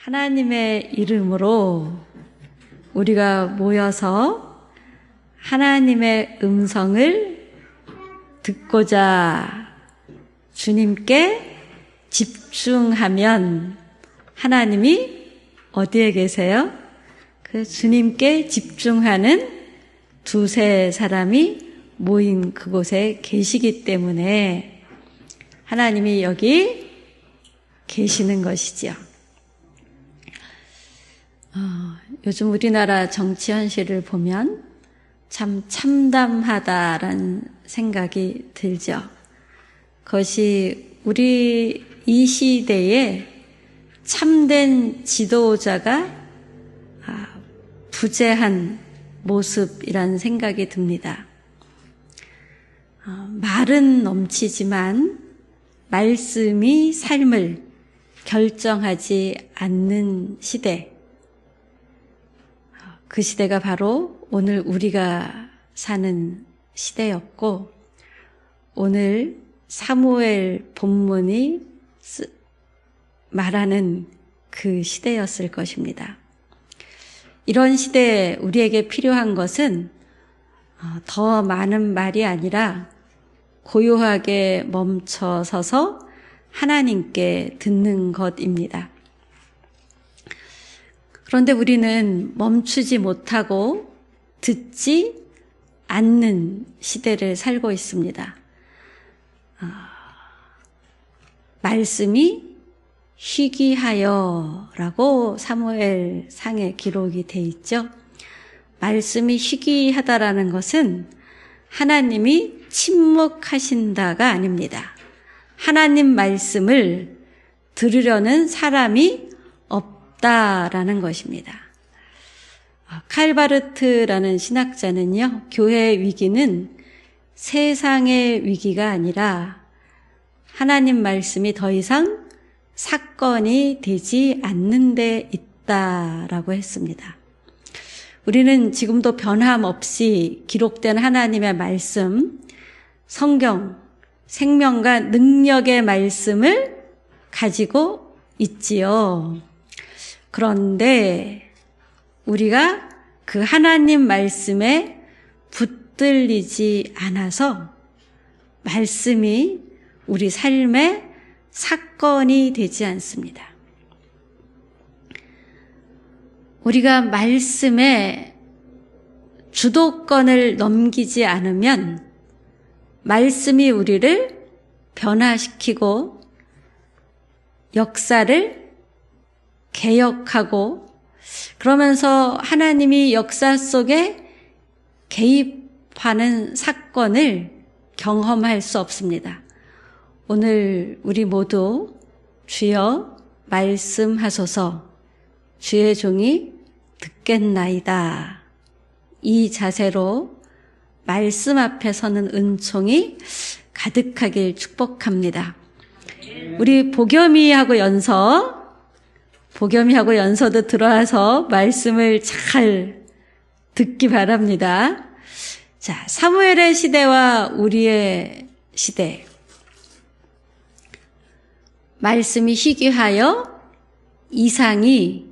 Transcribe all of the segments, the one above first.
하나님의 이름으로 우리가 모여서 하나님의 음성을 듣고자 주님께 집중하면 하나님이 어디에 계세요? 그 주님께 집중하는 두세 사람이 모인 그곳에 계시기 때문에 하나님이 여기 계시는 것이지요. 요즘 우리나라 정치 현실을 보면 참 참담하다라는 생각이 들죠. 그것이 우리 이 시대에 참된 지도자가 부재한 모습이라는 생각이 듭니다. 말은 넘치지만 말씀이 삶을 결정하지 않는 시대. 그 시대가 바로 오늘 우리가 사는 시대였고, 오늘 사무엘 본문이 말하는 그 시대였을 것입니다. 이런 시대에 우리에게 필요한 것은 더 많은 말이 아니라 고요하게 멈춰서서 하나님께 듣는 것입니다. 그런데 우리는 멈추지 못하고 듣지 않는 시대를 살고 있습니다. 말씀이 희귀하여라고 사무엘 상에 기록이 돼 있죠. 말씀이 희귀하다라는 것은 하나님이 침묵하신다가 아닙니다. 하나님 말씀을 들으려는 사람이 없다라는 것입니다. 칼바르트라는 신학자는요, 교회의 위기는 세상의 위기가 아니라 하나님 말씀이 더 이상 사건이 되지 않는 데 있다라고 했습니다. 우리는 지금도 변함없이 기록된 하나님의 말씀, 성경, 생명과 능력의 말씀을 가지고 있지요. 그런데 우리가 그 하나님 말씀에 붙들리지 않아서 말씀이 우리 삶의 사건이 되지 않습니다. 우리가 말씀에 주도권을 넘기지 않으면 말씀이 우리를 변화시키고 역사를 개혁하고 그러면서 하나님이 역사 속에 개입하는 사건을 경험할 수 없습니다. 오늘 우리 모두 주여 말씀하소서, 주의 종이 듣겠나이다. 이 자세로 말씀 앞에 서는 은총이 가득하길 축복합니다. 우리 복염이하고 연서도 들어와서 말씀을 잘 듣기 바랍니다. 자, 사무엘의 시대와 우리의 시대. 말씀이 희귀하여 이상이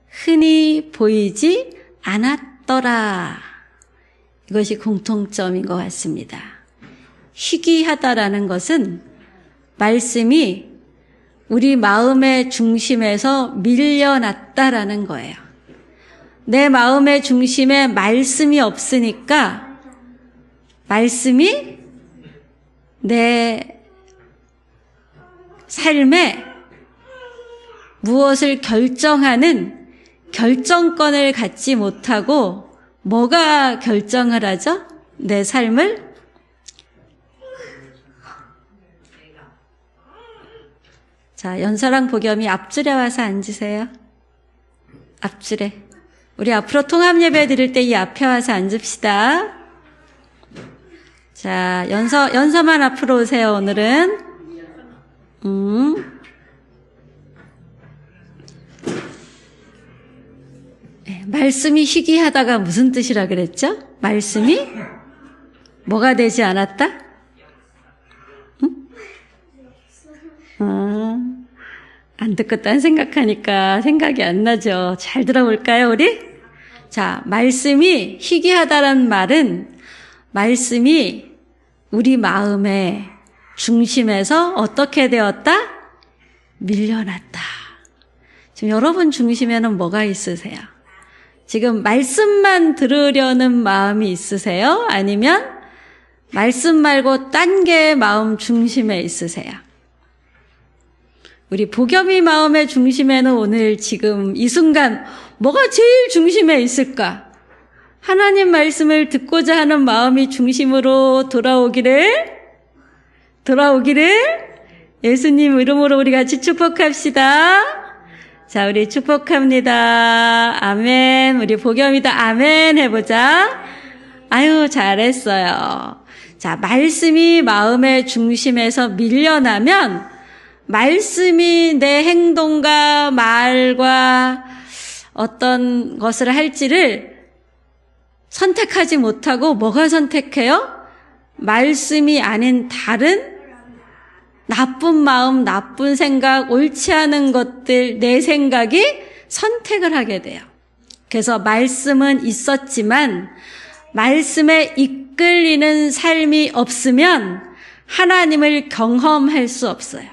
흔히 보이지 않았더라. 이것이 공통점인 것 같습니다. 희귀하다라는 것은 말씀이 우리 마음의 중심에서 밀려났다라는 거예요. 내 마음의 중심에 말씀이 없으니까 말씀이 내 삶에 무엇을 결정하는 결정권을 갖지 못하고 뭐가 결정을 하죠? 내 삶을? 자, 연서랑 복염이 앞줄에 와서 앉으세요. 앞줄에. 우리 앞으로 통합 예배 드릴 때 이 앞에 와서 앉읍시다. 자, 연서만 앞으로 오세요, 오늘은. 네, 말씀이 희귀하다가 무슨 뜻이라 그랬죠? 말씀이 뭐가 되지 않았다? 응? 안 언뜻 딴 생각하니까 생각이 안 나죠. 잘 들어볼까요, 우리? 자, 말씀이 희귀하다는 말은 말씀이 우리 마음의 중심에서 어떻게 되었다? 밀려났다. 지금 여러분 중심에는 뭐가 있으세요? 지금 말씀만 들으려는 마음이 있으세요? 아니면 말씀 말고 딴 게 마음 중심에 있으세요? 우리 복염이 마음의 중심에는 오늘 지금 이 순간 뭐가 제일 중심에 있을까? 하나님 말씀을 듣고자 하는 마음이 중심으로 돌아오기를 예수님 이름으로 우리 같이 축복합시다. 자, 우리 축복합니다. 아멘. 우리 복염이다. 아멘 해보자. 아유, 잘했어요. 자, 말씀이 마음의 중심에서 밀려나면 말씀이 내 행동과 말과 어떤 것을 할지를 선택하지 못하고 뭐가 선택해요? 말씀이 아닌 다른 나쁜 마음, 나쁜 생각, 옳지 않은 것들, 내 생각이 선택을 하게 돼요. 그래서 말씀은 있었지만 말씀에 이끌리는 삶이 없으면 하나님을 경험할 수 없어요.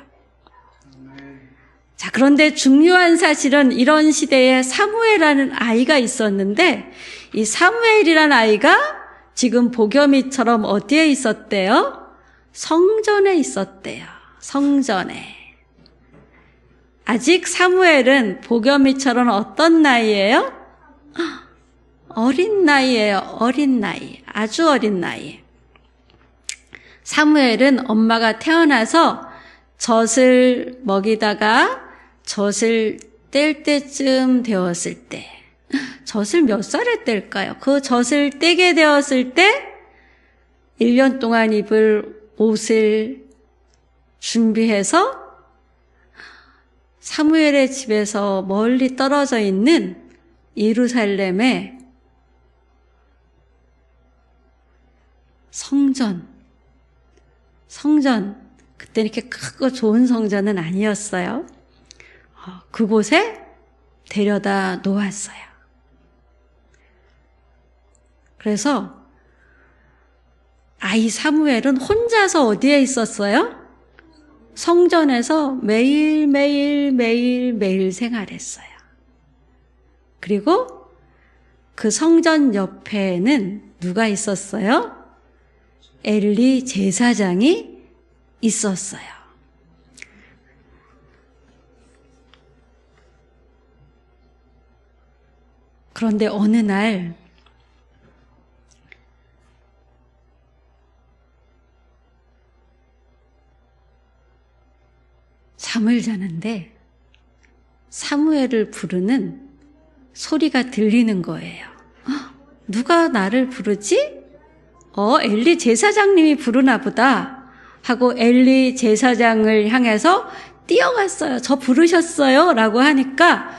자, 그런데 중요한 사실은 이런 시대에 사무엘이라는 아이가 있었는데 이 사무엘이라는 아이가 지금 복염이처럼 어디에 있었대요? 성전에 있었대요. 성전에. 아직 사무엘은 복염이처럼 어떤 나이예요? 어린 나이예요. 어린 나이. 아주 어린 나이. 사무엘은 엄마가 태어나서 젖을 먹이다가 젖을 뗄 때쯤 되었을 때, 젖을 몇 살에 뗄까요? 그 젖을 떼게 되었을 때 1년 동안 입을 옷을 준비해서 사무엘의 집에서 멀리 떨어져 있는 예루살렘의 성전, 그때 이렇게 크고 좋은 성전은 아니었어요. 그곳에 데려다 놓았어요. 그래서 아이 사무엘은 혼자서 어디에 있었어요? 성전에서 매일 생활했어요. 그리고 그 성전 옆에는 누가 있었어요? 엘리 제사장이 있었어요. 그런데 어느 날 잠을 자는데 사무엘을 부르는 소리가 들리는 거예요. 누가 나를 부르지? 엘리 제사장님이 부르나 보다 하고 엘리 제사장을 향해서 뛰어갔어요. 저 부르셨어요? 라고 하니까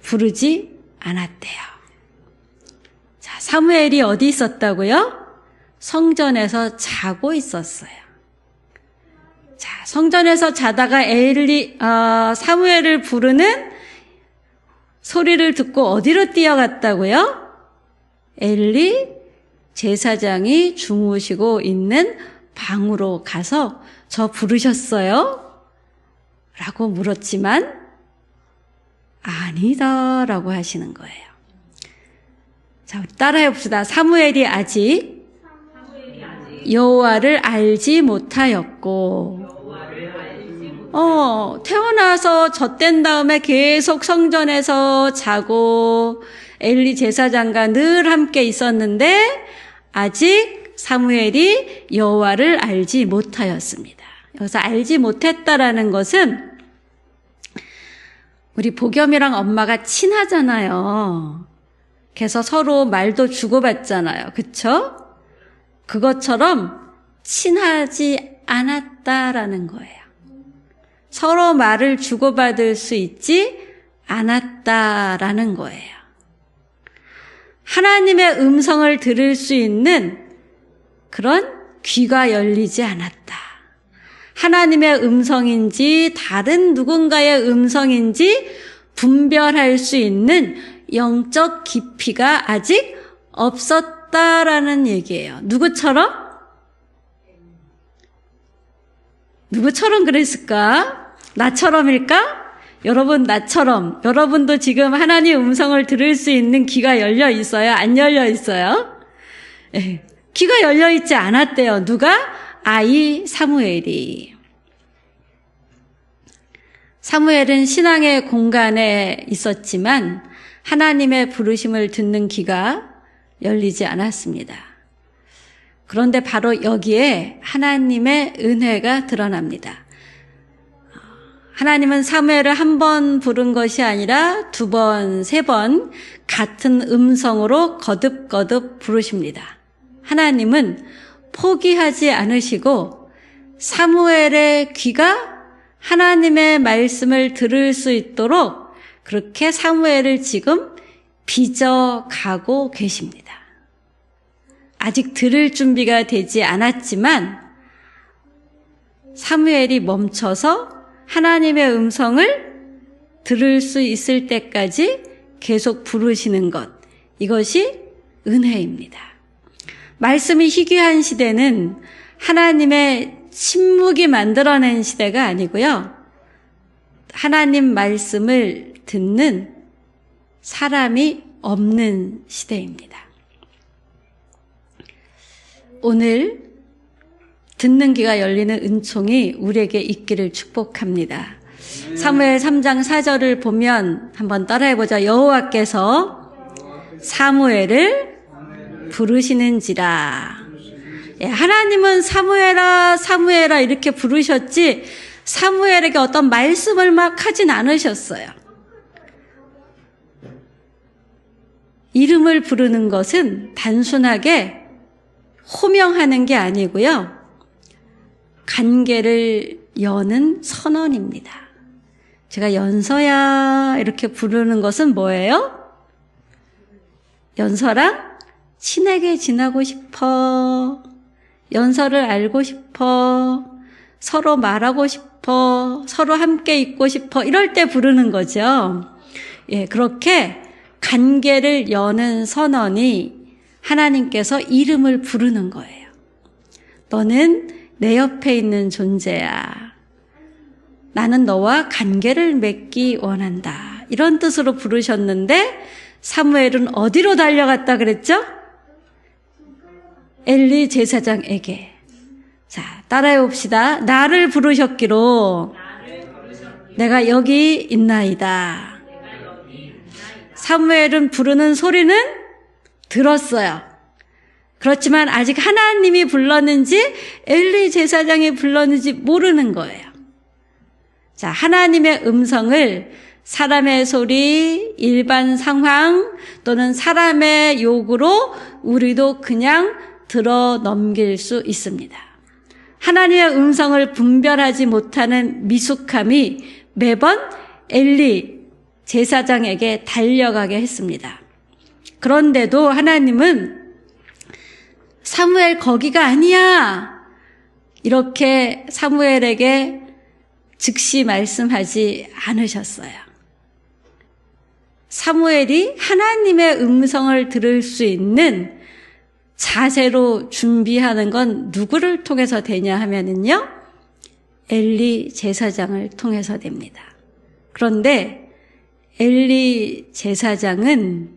부르지 않았대요. 자, 사무엘이 어디 있었다고요? 성전에서 자고 있었어요. 자, 성전에서 자다가 사무엘을 부르는 소리를 듣고 어디로 뛰어갔다고요? 엘리 제사장이 주무시고 있는 방으로 가서 저 부르셨어요? 라고 물었지만 아니다 라고 하시는 거예요. 자, 따라해 봅시다. 사무엘이 아직 여호와를 알지 못하였고 태어나서 젖된 다음에 계속 성전에서 자고 엘리 제사장과 늘 함께 있었는데 아직 사무엘이 여호와를 알지 못하였습니다. 여기서 알지 못했다라는 것은 우리 복염이랑 엄마가 친하잖아요. 그래서 서로 말도 주고받잖아요. 그쵸? 그것처럼 친하지 않았다라는 거예요. 서로 말을 주고받을 수 있지 않았다라는 거예요. 하나님의 음성을 들을 수 있는 그런 귀가 열리지 않았다. 하나님의 음성인지 다른 누군가의 음성인지 분별할 수 있는 영적 깊이가 아직 없었다라는 얘기예요. 누구처럼 그랬을까? 나처럼일까? 여러분, 나처럼 여러분도 지금 하나님 음성을 들을 수 있는 귀가 열려 있어요? 안 열려 있어요? 네. 귀가 열려 있지 않았대요. 누가? 아이 사무엘이. 사무엘은 신앙의 공간에 있었지만 하나님의 부르심을 듣는 귀가 열리지 않았습니다. 그런데 바로 여기에 하나님의 은혜가 드러납니다. 하나님은 사무엘을 한 번 부른 것이 아니라 2번, 3번 같은 음성으로 거듭거듭 부르십니다. 하나님은 포기하지 않으시고 사무엘의 귀가 하나님의 말씀을 들을 수 있도록 그렇게 사무엘을 지금 빚어가고 계십니다. 아직 들을 준비가 되지 않았지만 사무엘이 멈춰서 하나님의 음성을 들을 수 있을 때까지 계속 부르시는 것, 이것이 은혜입니다. 말씀이 희귀한 시대는 하나님의 침묵이 만들어낸 시대가 아니고요. 하나님 말씀을 듣는 사람이 없는 시대입니다. 오늘 듣는 귀가 열리는 은총이 우리에게 있기를 축복합니다. 사무엘 3장 4절을 보면 한번 따라해보자. 여호와께서 사무엘을 부르시는지라. 하나님은 사무엘아 사무엘아 이렇게 부르셨지 사무엘에게 어떤 말씀을 막 하진 않으셨어요. 이름을 부르는 것은 단순하게 호명하는 게 아니고요. 관계를 여는 선언입니다. 제가 연서야 이렇게 부르는 것은 뭐예요? 연서랑 친하게 지내고 싶어. 연서를 알고 싶어. 서로 말하고 싶어. 서로 함께 있고 싶어. 이럴 때 부르는 거죠. 그렇게 관계를 여는 선언이 하나님께서 이름을 부르는 거예요. 너는 내 옆에 있는 존재야. 나는 너와 관계를 맺기 원한다. 이런 뜻으로 부르셨는데 사무엘은 어디로 달려갔다 그랬죠? 엘리 제사장에게. 자, 따라해 봅시다. 나를 부르셨기로 내가 여기 있나이다. 사무엘은 부르는 소리는 들었어요. 그렇지만 아직 하나님이 불렀는지 엘리 제사장이 불렀는지 모르는 거예요. 자, 하나님의 음성을 사람의 소리, 일반 상황 또는 사람의 요구로 우리도 그냥 들어 넘길 수 있습니다. 하나님의 음성을 분별하지 못하는 미숙함이 매번 엘리 제사장에게 달려가게 했습니다. 그런데도 하나님은 사무엘 거기가 아니야. 이렇게 사무엘에게 즉시 말씀하지 않으셨어요. 사무엘이 하나님의 음성을 들을 수 있는 자세로 준비하는 건 누구를 통해서 되냐 하면은요, 엘리 제사장을 통해서 됩니다. 그런데 엘리 제사장은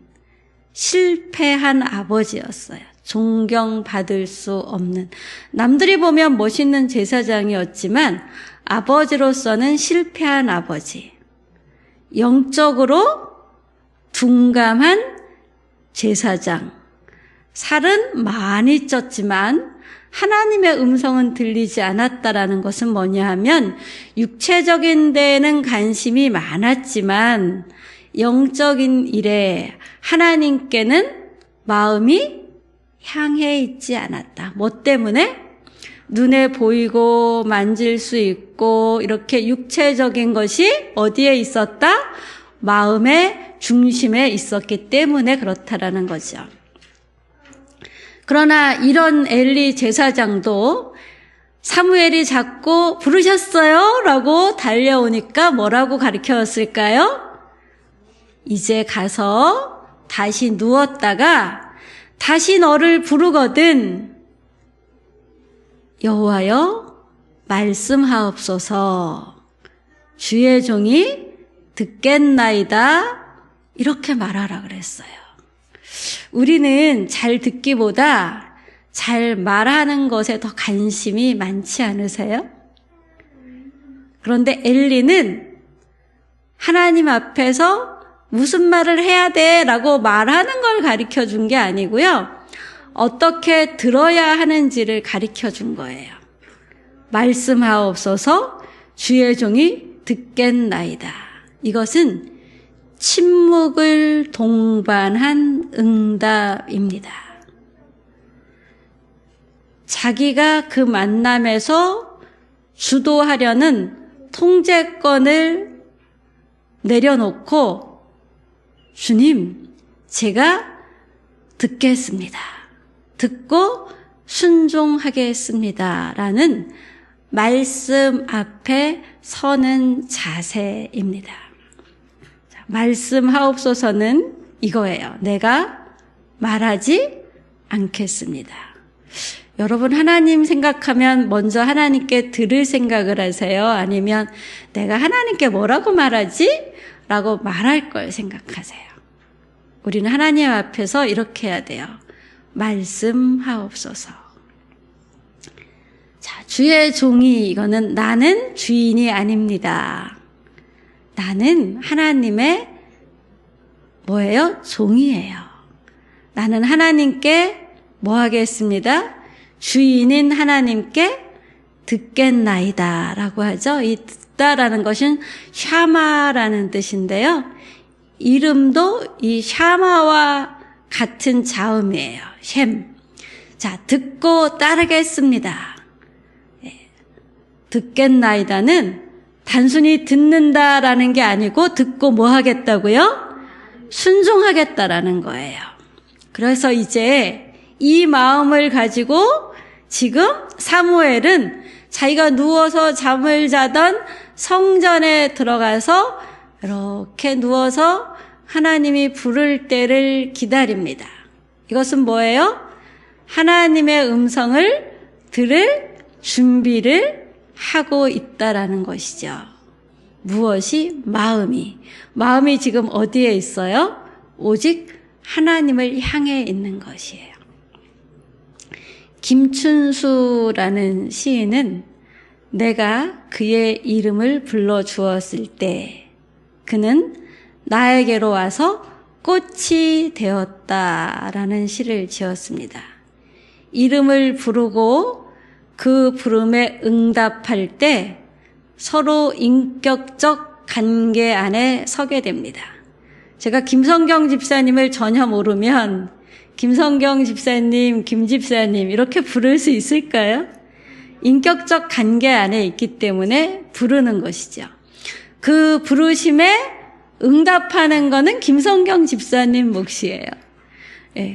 실패한 아버지였어요. 존경받을 수 없는. 남들이 보면 멋있는 제사장이었지만 아버지로서는 실패한 아버지. 영적으로 둔감한 제사장. 살은 많이 쪘지만 하나님의 음성은 들리지 않았다라는 것은 뭐냐 하면 육체적인 데에는 관심이 많았지만 영적인 일에 하나님께는 마음이 향해 있지 않았다. 뭐 때문에? 눈에 보이고 만질 수 있고 이렇게 육체적인 것이 어디에 있었다? 마음의 중심에 있었기 때문에 그렇다라는 거죠. 그러나 이런 엘리 제사장도 사무엘이 자꾸 부르셨어요? 라고 달려오니까 뭐라고 가르쳤을까요? 이제 가서 다시 누웠다가 다시 너를 부르거든 여호와여 말씀하옵소서 주의 종이 듣겠나이다 이렇게 말하라 그랬어요. 우리는 잘 듣기보다 잘 말하는 것에 더 관심이 많지 않으세요? 그런데 엘리는 하나님 앞에서 무슨 말을 해야 돼? 라고 말하는 걸 가르쳐 준 게 아니고요. 어떻게 들어야 하는지를 가르쳐 준 거예요. 말씀하옵소서 주의 종이 듣겠나이다. 이것은 침묵을 동반한 응답입니다. 자기가 그 만남에서 주도하려는 통제권을 내려놓고 주님, 제가 듣겠습니다. 듣고 순종하겠습니다. 라는 말씀 앞에 서는 자세입니다. 말씀하옵소서는 이거예요. 내가 말하지 않겠습니다. 여러분 하나님 생각하면 먼저 하나님께 들을 생각을 하세요? 아니면 내가 하나님께 뭐라고 말하지? 라고 말할 걸 생각하세요? 우리는 하나님 앞에서 이렇게 해야 돼요. 말씀하옵소서. 자, 주의 종이 이거는 나는 주인이 아닙니다. 나는 하나님의 뭐예요? 종이에요. 나는 하나님께 뭐 하겠습니다? 주인인 하나님께 듣겠나이다 라고 하죠. 이 듣다라는 것은 샤마라는 뜻인데요. 이름도 이 샤마와 같은 자음이에요. 셈. 자, 듣고 따르겠습니다. 듣겠나이다는 단순히 듣는다라는 게 아니고 듣고 뭐 하겠다고요? 순종하겠다라는 거예요. 그래서 이제 이 마음을 가지고 지금 사무엘은 자기가 누워서 잠을 자던 성전에 들어가서 이렇게 누워서 하나님이 부를 때를 기다립니다. 이것은 뭐예요? 하나님의 음성을 들을 준비를 하고 있다라는 것이죠. 무엇이? 마음이 지금 어디에 있어요? 오직 하나님을 향해 있는 것이에요. 김춘수라는 시인은 내가 그의 이름을 불러주었을 때 그는 나에게로 와서 꽃이 되었다라는 시를 지었습니다. 이름을 부르고 그 부름에 응답할 때 서로 인격적 관계 안에 서게 됩니다. 제가 김성경 집사님을 전혀 모르면 김성경 집사님, 김 집사님 이렇게 부를 수 있을까요? 인격적 관계 안에 있기 때문에 부르는 것이죠. 그 부르심에 응답하는 거는 김성경 집사님 몫이에요.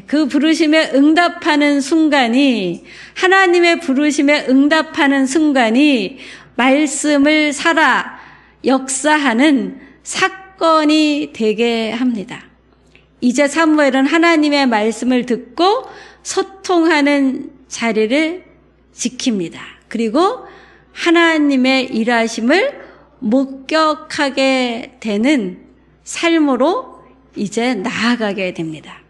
그 부르심에 응답하는 순간이 하나님의 부르심에 응답하는 순간이 말씀을 살아 역사하는 사건이 되게 합니다. 이제 사무엘은 하나님의 말씀을 듣고 소통하는 자리를 지킵니다. 그리고 하나님의 일하심을 목격하게 되는 삶으로 이제 나아가게 됩니다.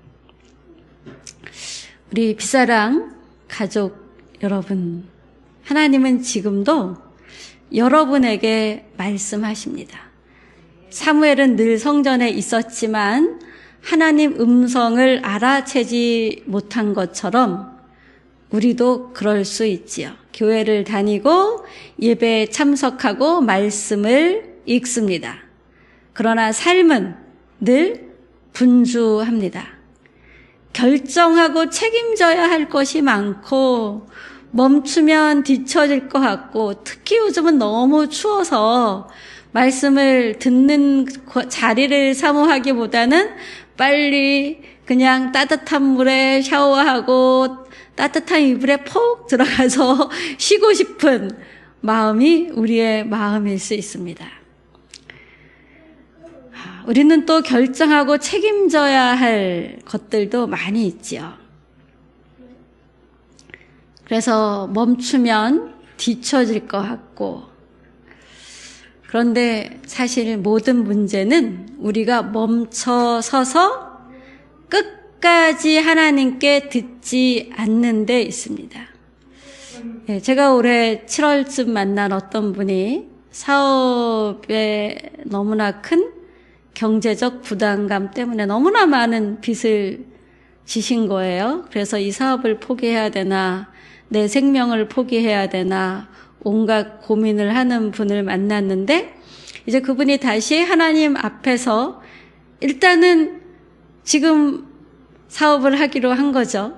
우리 빛사랑 가족 여러분, 하나님은 지금도 여러분에게 말씀하십니다. 사무엘은 늘 성전에 있었지만 하나님 음성을 알아채지 못한 것처럼 우리도 그럴 수 있지요. 교회를 다니고 예배에 참석하고 말씀을 읽습니다. 그러나 삶은 늘 분주합니다. 결정하고 책임져야 할 것이 많고 멈추면 뒤처질 것 같고 특히 요즘은 너무 추워서 말씀을 듣는 자리를 사모하기보다는 빨리 그냥 따뜻한 물에 샤워하고 따뜻한 이불에 푹 들어가서 쉬고 싶은 마음이 우리의 마음일 수 있습니다. 우리는 또 결정하고 책임져야 할 것들도 많이 있지요. 그래서 멈추면 뒤처질 것 같고, 그런데 사실 모든 문제는 우리가 멈춰 서서 끝까지 하나님께 듣지 않는 데 있습니다. 제가 올해 7월쯤 만난 어떤 분이 사업에 너무나 큰 경제적 부담감 때문에 너무나 많은 빚을 지신 거예요. 그래서 이 사업을 포기해야 되나, 내 생명을 포기해야 되나, 온갖 고민을 하는 분을 만났는데, 이제 그분이 다시 하나님 앞에서 일단은 지금 사업을 하기로 한 거죠.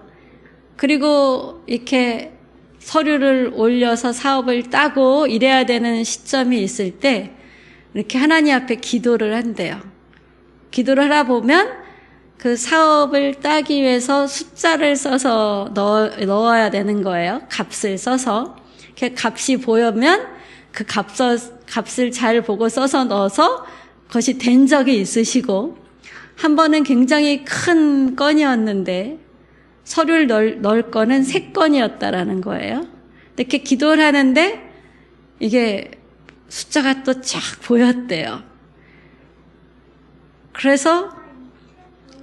그리고 이렇게 서류를 올려서 사업을 따고 이래야 되는 시점이 있을 때 이렇게 하나님 앞에 기도를 한대요. 기도를 하다 보면 그 사업을 따기 위해서 숫자를 써서 넣어야 되는 거예요. 값을 써서. 이렇게 값이 보이면 그 값을 잘 보고 써서 넣어서 그것이 된 적이 있으시고, 한 번은 굉장히 큰 건이었는데 서류를 넣을 거는 3건이었다라는 거예요. 이렇게 기도를 하는데 이게 숫자가 또 쫙 보였대요. 그래서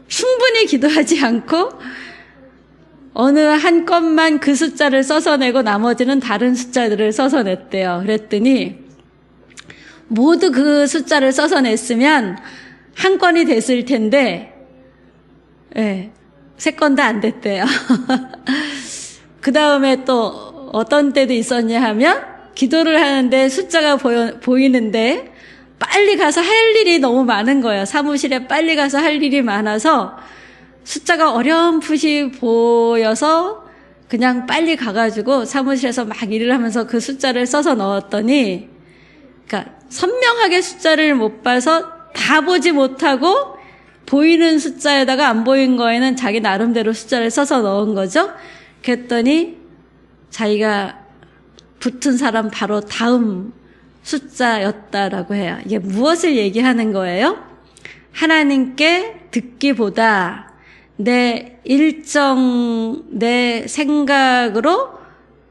충분히 기도하지 않고 어느 한 건만 그 숫자를 써서 내고 나머지는 다른 숫자들을 써서 냈대요. 그랬더니 모두 그 숫자를 써서 냈으면 한 건이 됐을 텐데, 3건 다 안 됐대요. 그 다음에 또 어떤 때도 있었냐 하면 기도를 하는데 숫자가 보이는데 빨리 가서 할 일이 너무 많은 거예요. 사무실에 빨리 가서 할 일이 많아서 숫자가 어렴풋이 보여서 그냥 빨리 가가지고 사무실에서 막 일을 하면서 그 숫자를 써서 넣었더니, 그러니까 선명하게 숫자를 못 봐서 다 보지 못하고 보이는 숫자에다가 안 보인 거에는 자기 나름대로 숫자를 써서 넣은 거죠. 그랬더니 자기가 붙은 사람 바로 다음 숫자였다라고 해요. 이게 무엇을 얘기하는 거예요? 하나님께 듣기보다 내 생각으로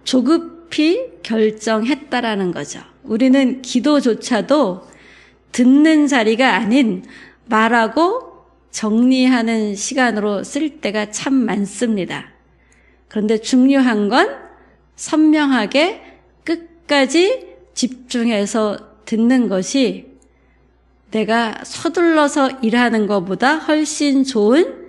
조급히 결정했다라는 거죠. 우리는 기도조차도 듣는 자리가 아닌 말하고 정리하는 시간으로 쓸 때가 참 많습니다. 그런데 중요한 건 선명하게 끝까지 집중해서 듣는 것이 내가 서둘러서 일하는 것보다 훨씬 좋은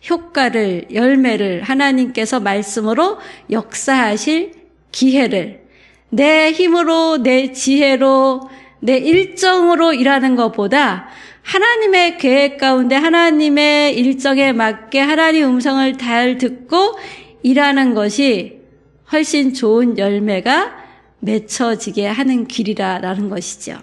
효과를, 열매를 하나님께서 말씀으로 역사하실 기회를 내 힘으로, 내 지혜로, 내 일정으로 일하는 것보다 하나님의 계획 가운데 하나님의 일정에 맞게 하나님 음성을 잘 듣고 일하는 것이 훨씬 좋은 열매가 맺혀지게 하는 길이라는 것이죠.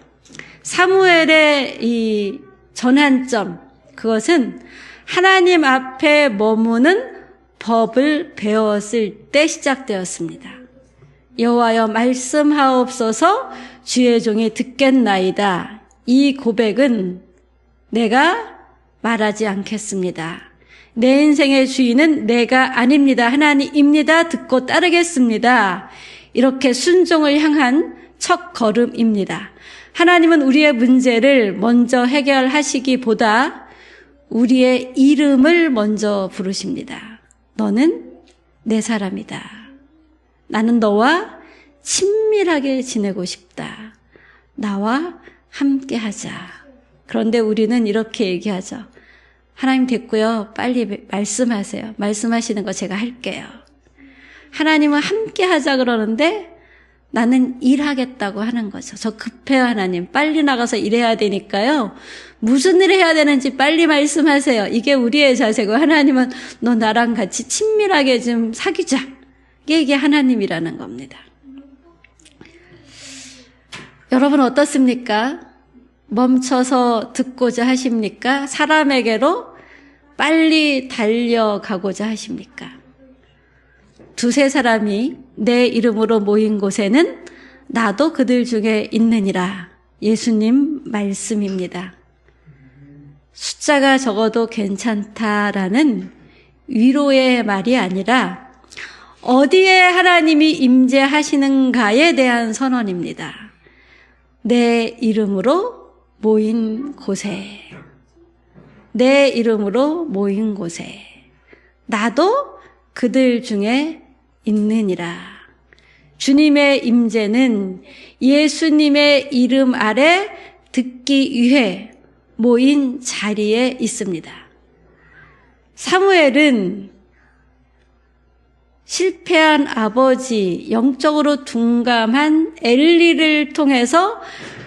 사무엘의 이 전환점, 그것은 하나님 앞에 머무는 법을 배웠을 때 시작되었습니다. 여호와여 말씀하옵소서, 주의 종이 듣겠나이다. 이 고백은 내가 말하지 않겠습니다. 내 인생의 주인은 내가 아닙니다. 하나님입니다. 듣고 따르겠습니다. 이렇게 순종을 향한 첫 걸음입니다. 하나님은 우리의 문제를 먼저 해결하시기보다 우리의 이름을 먼저 부르십니다. 너는 내 사람이다. 나는 너와 친밀하게 지내고 싶다. 나와 함께 하자. 그런데 우리는 이렇게 얘기하죠. 하나님 됐고요. 빨리 말씀하세요. 말씀하시는 거 제가 할게요. 하나님은 함께 하자 그러는데 나는 일하겠다고 하는 거죠. 저 급해요, 하나님. 빨리 나가서 일해야 되니까요. 무슨 일을 해야 되는지 빨리 말씀하세요. 이게 우리의 자세고, 하나님은 너 나랑 같이 친밀하게 좀 사귀자. 이게 하나님이라는 겁니다. 여러분 어떻습니까? 멈춰서 듣고자 하십니까? 사람에게로 빨리 달려가고자 하십니까? 두세 사람이 내 이름으로 모인 곳에는 나도 그들 중에 있느니라. 예수님 말씀입니다. 숫자가 적어도 괜찮다라는 위로의 말이 아니라 어디에 하나님이 임재하시는가에 대한 선언입니다. 내 이름으로 모인 곳에, 내 이름으로 모인 곳에 나도 그들 중에 있느니라. 주님의 임재는 예수님의 이름 아래 듣기 위해 모인 자리에 있습니다. 사무엘은 실패한 아버지, 영적으로 둔감한 엘리를 통해서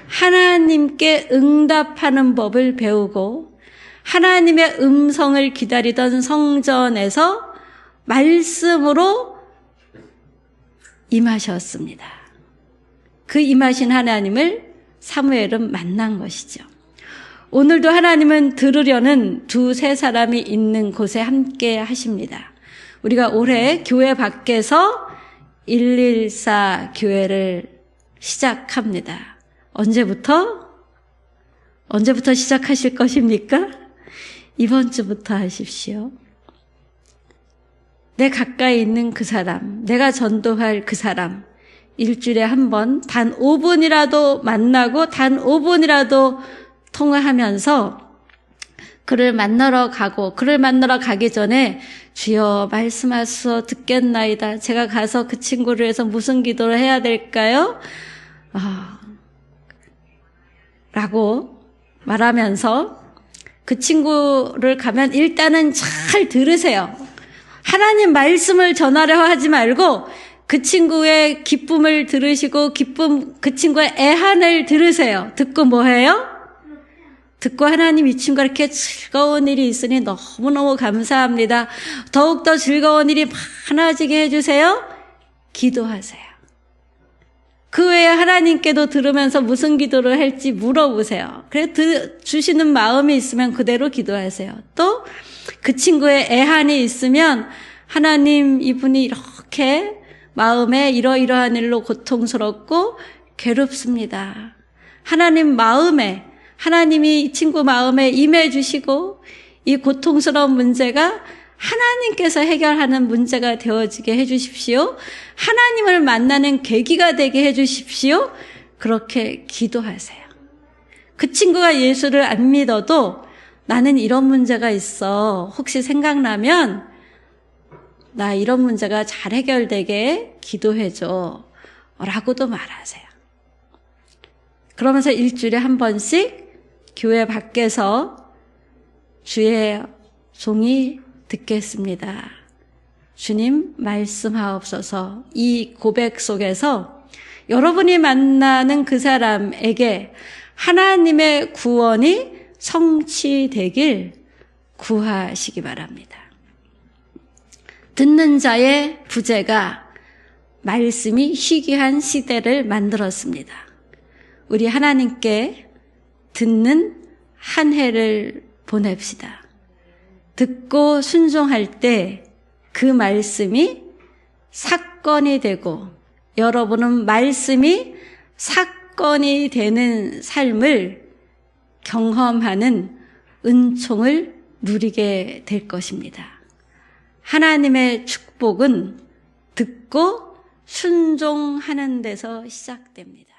하나님께 응답하는 법을 배우고 하나님의 음성을 기다리던 성전에서 말씀으로 임하셨습니다. 그 임하신 하나님을 사무엘은 만난 것이죠. 오늘도 하나님은 들으려는 두세 사람이 있는 곳에 함께 하십니다. 우리가 올해 교회 밖에서 114 교회를 시작합니다. 언제부터 시작하실 것입니까? 이번 주부터 하십시오. 내 가까이 있는 그 사람, 내가 전도할 그 사람, 일주일에 한 번 단 5분이라도 만나고 단 5분이라도 통화하면서 그를 만나러 가기 전에 주여 말씀하소서 듣겠나이다. 제가 가서 그 친구를 위해서 무슨 기도를 해야 될까요? 라고 말하면서 그 친구를 가면 일단은 잘 들으세요. 하나님 말씀을 전하려 하지 말고 그 친구의 기쁨을 들으시고 그 친구의 애한을 들으세요. 듣고 뭐해요? 듣고 하나님 이 친구가 이렇게 즐거운 일이 있으니 너무너무 감사합니다. 더욱더 즐거운 일이 많아지게 해주세요. 기도하세요. 그 외에 하나님께도 들으면서 무슨 기도를 할지 물어보세요. 그래 주시는 마음이 있으면 그대로 기도하세요. 또 그 친구의 애한이 있으면 하나님 이분이 이렇게 마음에 이러이러한 일로 고통스럽고 괴롭습니다. 하나님이 이 친구 마음에 임해 주시고 이 고통스러운 문제가 하나님께서 해결하는 문제가 되어지게 해주십시오. 하나님을 만나는 계기가 되게 해주십시오. 그렇게 기도하세요. 그 친구가 예수를 안 믿어도 나는 이런 문제가 있어. 혹시 생각나면 나 이런 문제가 잘 해결되게 기도해줘. 라고도 말하세요. 그러면서 일주일에 한 번씩 교회 밖에서 주의 종이 듣겠습니다. 주님 말씀하옵소서. 이 고백 속에서 여러분이 만나는 그 사람에게 하나님의 구원이 성취되길 구하시기 바랍니다. 듣는 자의 부재가 말씀이 희귀한 시대를 만들었습니다. 우리 하나님께 듣는 한 해를 보냅시다. 듣고 순종할 때 그 말씀이 사건이 되고 여러분은 말씀이 사건이 되는 삶을 경험하는 은총을 누리게 될 것입니다. 하나님의 축복은 듣고 순종하는 데서 시작됩니다.